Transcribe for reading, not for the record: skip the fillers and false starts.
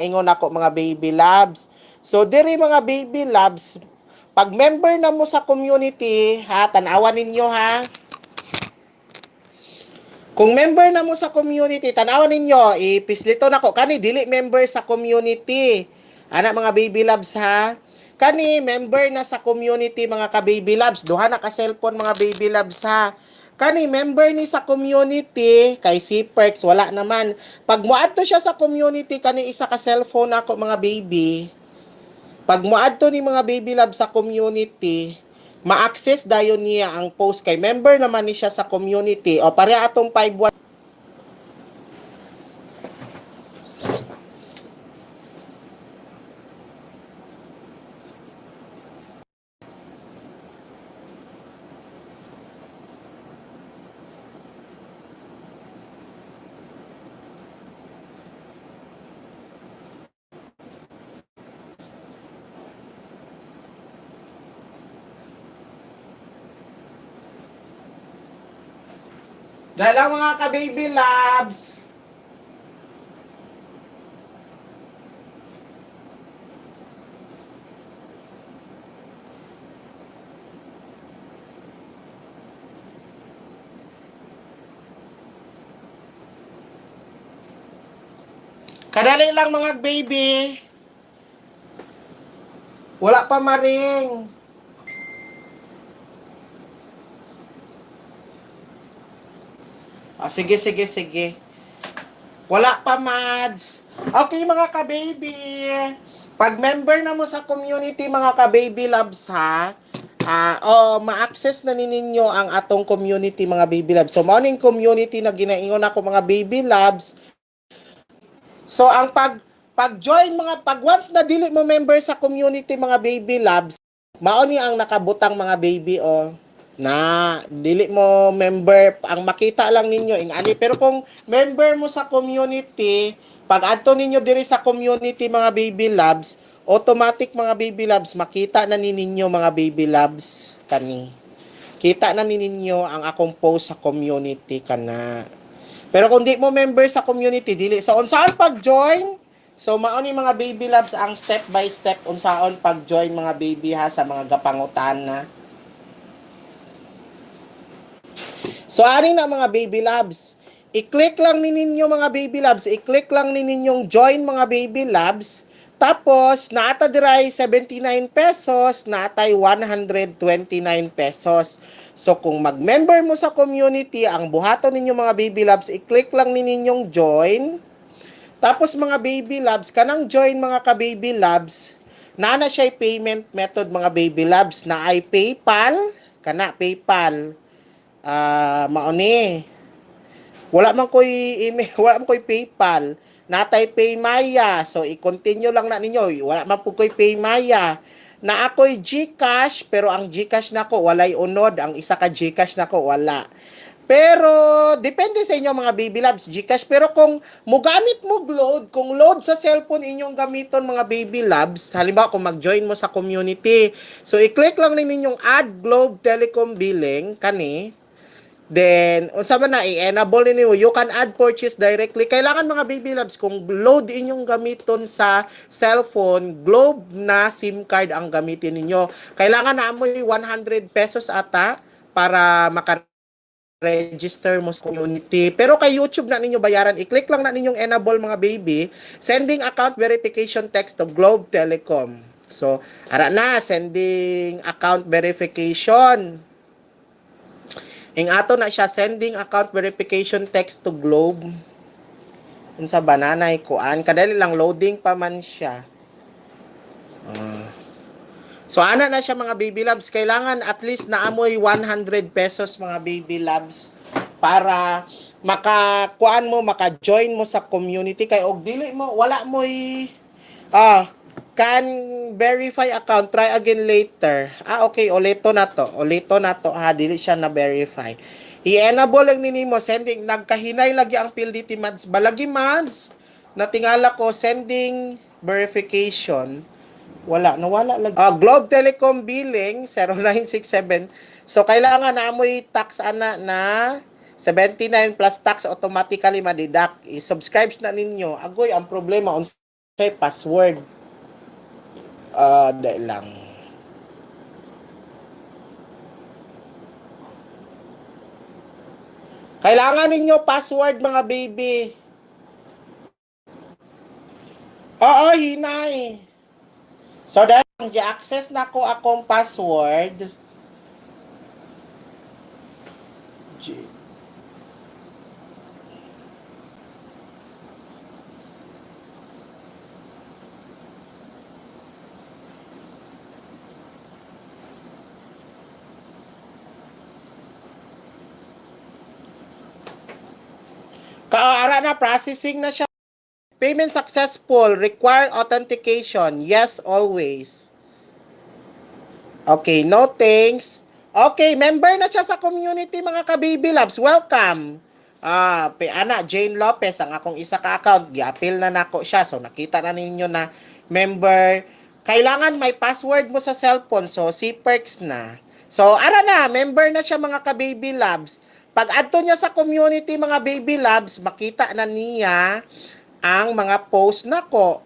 ingon ako mga baby loves. So diri mga baby loves, pag member na mo sa community, ha, tanawan ninyo ha. Kung member na mo sa community, tanawan ninyo, ipislito na ko kani dili member sa community. Ana mga baby loves ha. Kani member na sa community mga ka baby loves. Duha na ka cellphone mga baby loves ha. Kani member ni sa community kay si Perks wala naman. Pag moadto siya sa community kani isa ka cellphone ako mga baby. Pag moadto ni mga baby love sa community, ma-access dayon niya ang post kay member naman ni siya sa community o pare atong 5 dahil lang mga ka-baby loves. Kadali lang mga baby. Wala pa maring. Sige. Wala pa, Mads. Okay, mga ka-baby. Pag member na mo sa community, mga ka-baby loves, ha? Ma-access na ninyo ang atong community, mga baby loves. So, morning community na ginaingon ako, mga baby loves. So, ang pag-join, pag once na dili mo member sa community, mga baby loves, mao ni ang nakabutang mga baby, na dili mo member, ang makita lang ninyo ingani, pero kung member mo sa community, pag adto ninyo diri sa community mga baby loves, automatic mga baby loves makita na ninyo mga baby loves kani, kita na ninyo ang akong post sa community kana. Pero kung di mo member sa community, dili sa unsaon pag-join. So mao ni mga baby loves ang step by step unsaon pag-join mga baby ha sa mga gapangutana. So, ani na mga baby loves. I-click lang ni ninyo mga baby loves. I-click lang ni ninyong join mga baby loves. Tapos, naata diray 79 pesos, naatay 129 pesos. So, kung mag-member mo sa community, ang buhaton ninyo mga baby loves, i-click lang ni ninyong join. Tapos, mga baby loves, kanang join mga ka-baby loves, na siya payment method mga baby loves, na ay PayPal, kana PayPal. Mauni. Wala man ko'y email, wala man ko'y PayPal. Natay Paymaya. So, i-continue lang na ninyo. Wala man po ko'y Paymaya. Na ako'y GCash, pero ang GCash nako walay unod. Ang isa ka GCash nako wala. Pero, depende sa inyo mga baby loves, GCash. Pero kung mugamit mo load, kung load sa cellphone inyong gamiton mga baby loves, halimbawa kung mag-join mo sa community, so i-click lang ninyong add Globe Telecom billing, kani, then, unsa man na i-enable ninyo, you can add purchase directly. Kailangan mga baby loves, kung load inyong gamiton sa cellphone, Globe na SIM card ang gamitin ninyo. Kailangan na amoy 100 pesos ata para maka-register mo sa community. Pero kay YouTube na ninyo bayaran, i-click lang na ninyong enable mga baby, sending account verification text to Globe Telecom. So, ara na, sending account verification. Ing ato na siya sending account verification text to Globe. Unsa bananay kuan kadali lang loading pa man siya. So ana na siya mga baby loves, kailangan at least naamoy 100 pesos mga baby loves para maka-kuan mo, maka-join mo sa community kay og dili mo wala mo'y can verify account, try again later. Okay, ulit na to ha, dili siya na verify. I-enable lang nimo sending, nagkahinay lagi ang PLDT Mads, balagi Mads, natingala ko sending verification, nawala lagi. Globe Telecom billing 0967. So kailangan na amoy tax ana na 79 plus tax automatically madidak. I-subscribe na ninyo. Agoy ang problema Okay, password. Dahil lang. Kailangan ninyo password, mga baby. Oo, hinay. So, dahil gi-access na ko akong password. Kaara na, processing na siya. Payment successful. Require authentication. Yes, always. Okay, no thanks. Okay, member na siya sa community, mga ka-baby loves. Welcome. Ana, Jane Lopez, ang akong isa ka account. Gi-appeal na nako siya. So, nakita na ninyo na member. Kailangan may password mo sa cellphone. So, si Perks na. So, ara na, member na siya, mga ka-baby loves. Pag adto niya sa community, mga baby loves, makita na niya ang mga post nako.